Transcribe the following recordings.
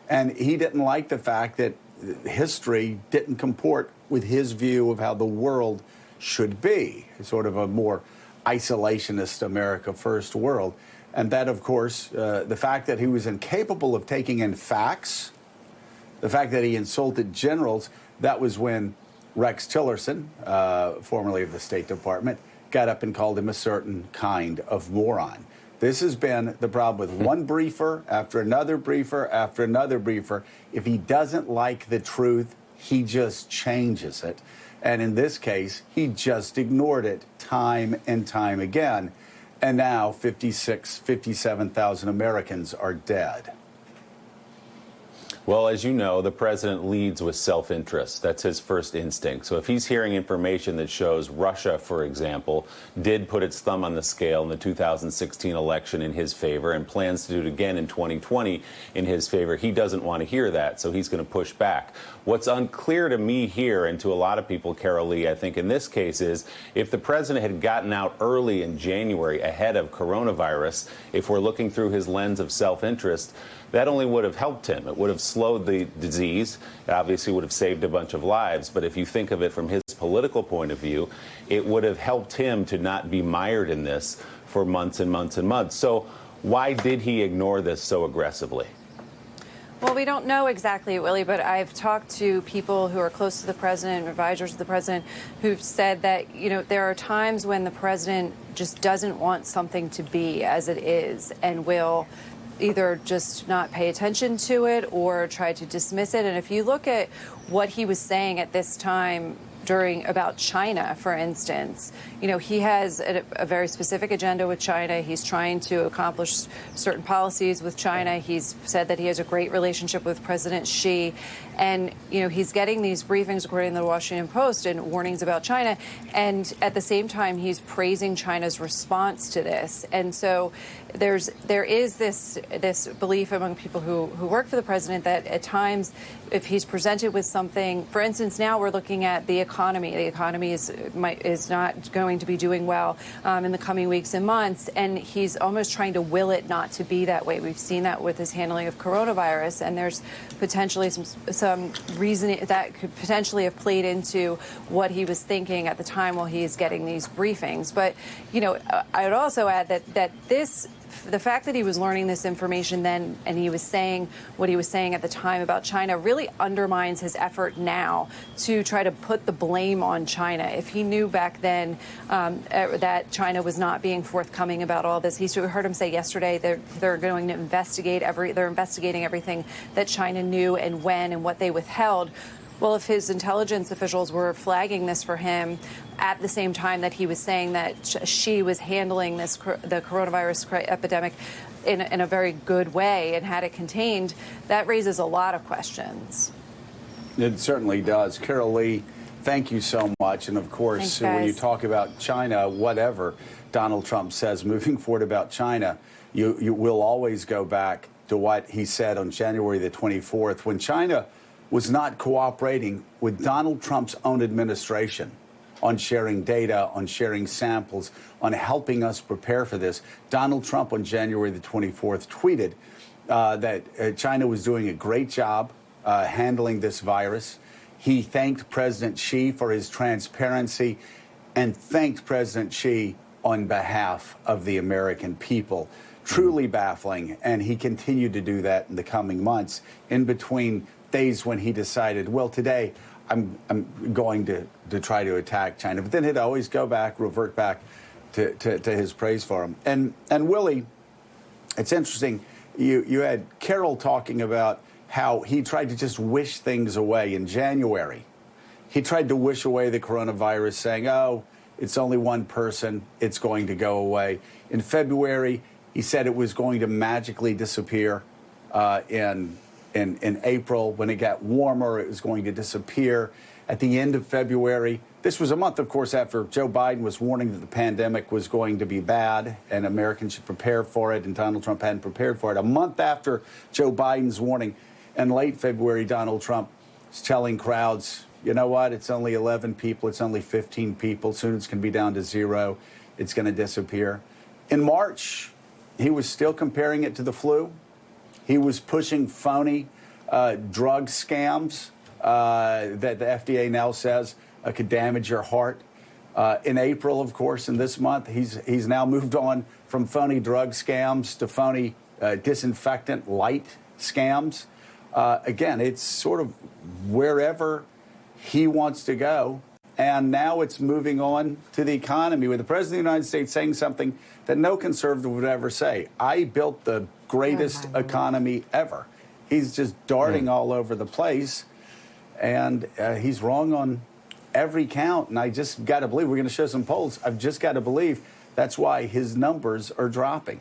And he didn't like the fact that history didn't comport with his view of how the world should be, sort of a more isolationist America First world. And that, of course, the fact that he was incapable of taking in facts, the fact that he insulted generals, that was when Rex Tillerson, formerly of the State Department, got up and called him a certain kind of moron. This has been the problem with one briefer after another briefer after another briefer. If he doesn't like the truth, he just changes it. And in this case, he just ignored it time and time again. And now 57,000 Americans are dead. Well, as you know, the president leads with self-interest. That's his first instinct. So if he's hearing information that shows Russia, for example, did put its thumb on the scale in the 2016 election in his favor and plans to do it again in 2020 in his favor, he doesn't want to hear that, so he's going to push back. What's unclear to me here, and to a lot of people, Carol Lee, I think in this case, is if the president had gotten out early in January ahead of coronavirus, if we're looking through his lens of self-interest, that only would have helped him. It would have slowed the disease. It obviously would have saved a bunch of lives. But if you think of it from his political point of view, it would have helped him to not be mired in this for months and months and months. So why did he ignore this so aggressively? Well, we don't know exactly, Willie, but I've talked to people who are close to the president, advisors of the president, who've said that, you know, there are times when the president just doesn't want something to be as it is and will either just not pay attention to it or try to dismiss it. And if you look at what he was saying at this time about China, for instance, you know, he has a very specific agenda with China. He's trying to accomplish certain policies with China. He's said that he has a great relationship with President Xi. And, you know, he's getting these briefings, according to the Washington Post, and warnings about China. And at the same time, he's praising China's response to this. And so there is this belief among people who work for the president that at times, if he's presented with something, for instance, now we're looking at the economy. The economy is not going to be doing well in the coming weeks and months, and he's almost trying to will it not to be that way. We've seen that with his handling of coronavirus, and there's potentially some reason that could potentially have played into what he was thinking at the time while he's getting these briefings. But, you know, I would also add that the fact that he was learning this information then and he was saying what he was saying at the time about China really undermines his effort now to try to put the blame on China. If he knew back then that China was not being forthcoming about all this, he heard him say yesterday they're going to investigate they're investigating everything that China knew and when and what they withheld. Well, if his intelligence officials were flagging this for him at the same time that he was saying that Xi was handling the coronavirus epidemic in a very good way and had it contained, that raises a lot of questions. It certainly does. Carol Lee, thank you so much. And of course, when you talk about China, whatever Donald Trump says moving forward about China, you will always go back to what he said on January the 24th when China was not cooperating with Donald Trump's own administration on sharing data, on sharing samples, on helping us prepare for this. Donald Trump on January the 24th tweeted that China was doing a great job handling this virus. He thanked President Xi for his transparency and thanked President Xi on behalf of the American people. Truly baffling, and he continued to do that in the coming months in between days when he decided, well, today I'm going to try to attack China. But then he'd always revert back to his praise for him. And Willie, it's interesting, you had Carol talking about how he tried to just wish things away in January. He tried to wish away the coronavirus, saying, oh, it's only one person, it's going to go away. In February, he said it was going to magically disappear in April. When it got warmer, it was going to disappear. At the end of February, this was a month, of course, after Joe Biden was warning that the pandemic was going to be bad and Americans should prepare for it, and Donald Trump hadn't prepared for it. A month after Joe Biden's warning, in late February, Donald Trump was telling crowds, you know what, it's only 11 people, it's only 15 people, soon it's going to be down to 0, it's going to disappear. In March, he was still comparing it to the flu. He was pushing phony drug scams that the FDA now says could damage your heart. In April, of course, in this month, he's now moved on from phony drug scams to phony disinfectant light scams. Again, it's sort of wherever he wants to go. And now it's moving on to the economy, with the President of the United States saying something that no conservative would ever say. I built the greatest economy ever. He's just darting all over the place, and he's wrong on every count. And I just got to believe, we're going to show some polls, I've just got to believe that's why his numbers are dropping.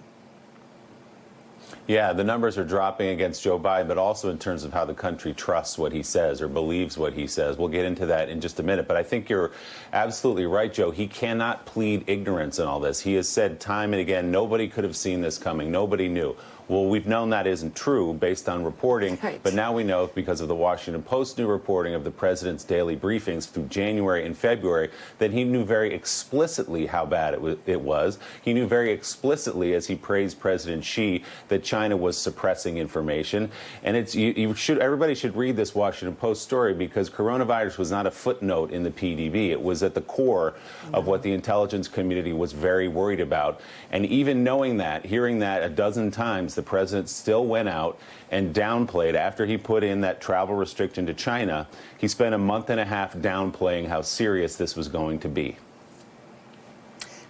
Yeah, the numbers are dropping against Joe Biden, but also in terms of how the country trusts what he says or believes what he says. We'll get into that in just a minute. But I think you're absolutely right, Joe. He cannot plead ignorance in all this. He has said time and again, nobody could have seen this coming. Nobody knew. Well, we've known that isn't true based on reporting, but now we know because of the Washington Post new reporting of the president's daily briefings through January and February that he knew very explicitly how bad it was. He knew very explicitly, as he praised President Xi, that China was suppressing information. And everybody should read this Washington Post story, because coronavirus was not a footnote in the PDB. It was at the core of what the intelligence community was very worried about. And even knowing that, hearing that a dozen times, the president still went out and downplayed after he put in that travel restriction to China. He spent a month and a half downplaying how serious this was going to be.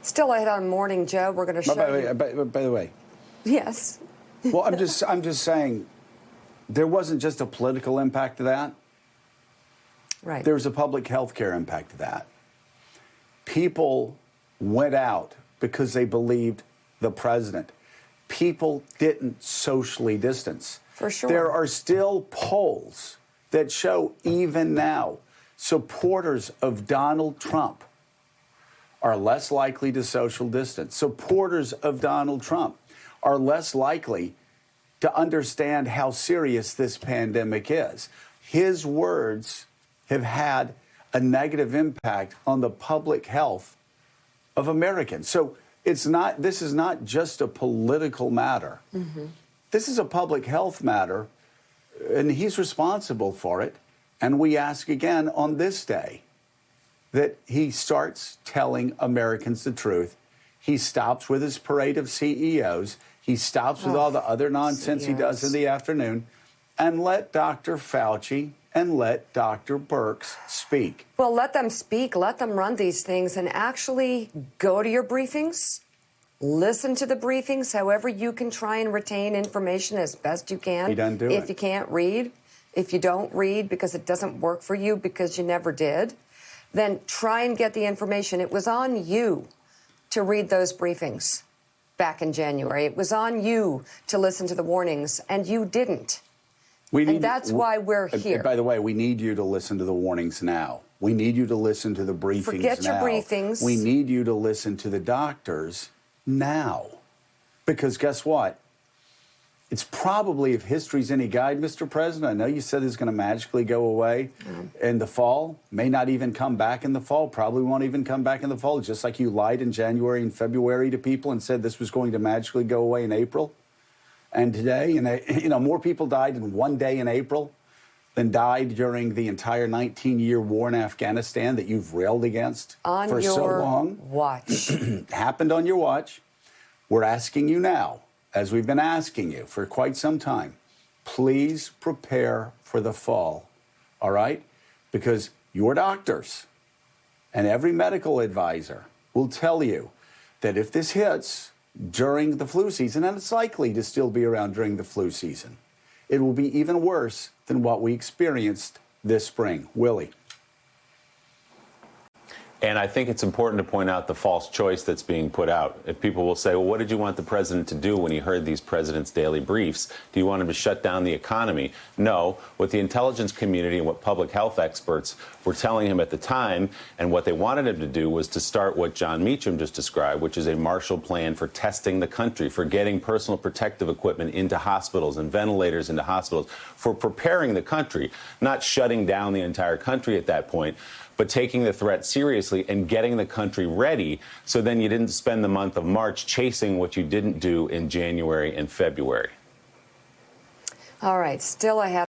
Still ahead on Morning Joe, we're going to show By the way. Yes. Well, I'm just saying, there wasn't just a political impact to that. Right. There was a public health care impact to that. People went out because they believed the president. People didn't socially distance. For sure. There are still polls that show even now supporters of Donald Trump are less likely to social distance. Supporters of Donald Trump are less likely to understand how serious this pandemic is. His words have had a negative impact on the public health of Americans. So this is not just a political matter. This is a public health matter, and he's responsible for it. And we ask again on this day that he starts telling Americans the truth. He stops with his parade of CEOs. He stops with all the other nonsense he does in the afternoon, and let Dr. Fauci and let Dr. Birx speak. Well, let them speak, let them run these things, and actually go to your briefings, listen to the briefings, however you can try and retain information as best you can. He doesn't do if it. you can't read, if you don't read because it doesn't work for you because you never did, then try and get the information. It was on you to read those briefings back in January. It was on you to listen to the warnings, and you didn't. And that's why we're here. By the way, we need you to listen to the warnings now. We need you to listen to the briefings now. Forget your briefings. We need you to listen to the doctors now. Because guess what? It's probably, if history's any guide, Mr. President, I know you said it's going to magically go away in the fall, may not even come back in the fall, probably won't even come back in the fall, just like you lied in January and February to people and said this was going to magically go away in April. And today, more people died in one day in April than died during the entire 19-year war in Afghanistan that you've railed against for so long. Watch. Happened on your watch. We're asking you now, as we've been asking you for quite some time, please prepare for the fall, all right? Because your doctors and every medical advisor will tell you that if this hits during the flu season, and it's likely to still be around during the flu season, it will be even worse than what we experienced this spring. Willie. And I think it's important to point out the false choice that's being put out. If people will say, well, what did you want the president to do when he heard these president's daily briefs? Do you want him to shut down the economy? No. What the intelligence community and what public health experts were telling him at the time and what they wanted him to do was to start what John Meacham just described, which is a Marshall Plan for testing the country, for getting personal protective equipment into hospitals and ventilators into hospitals, for preparing the country, not shutting down the entire country at that point, but taking the threat seriously and getting the country ready so then you didn't spend the month of March chasing what you didn't do in January and February. All right, still ahead.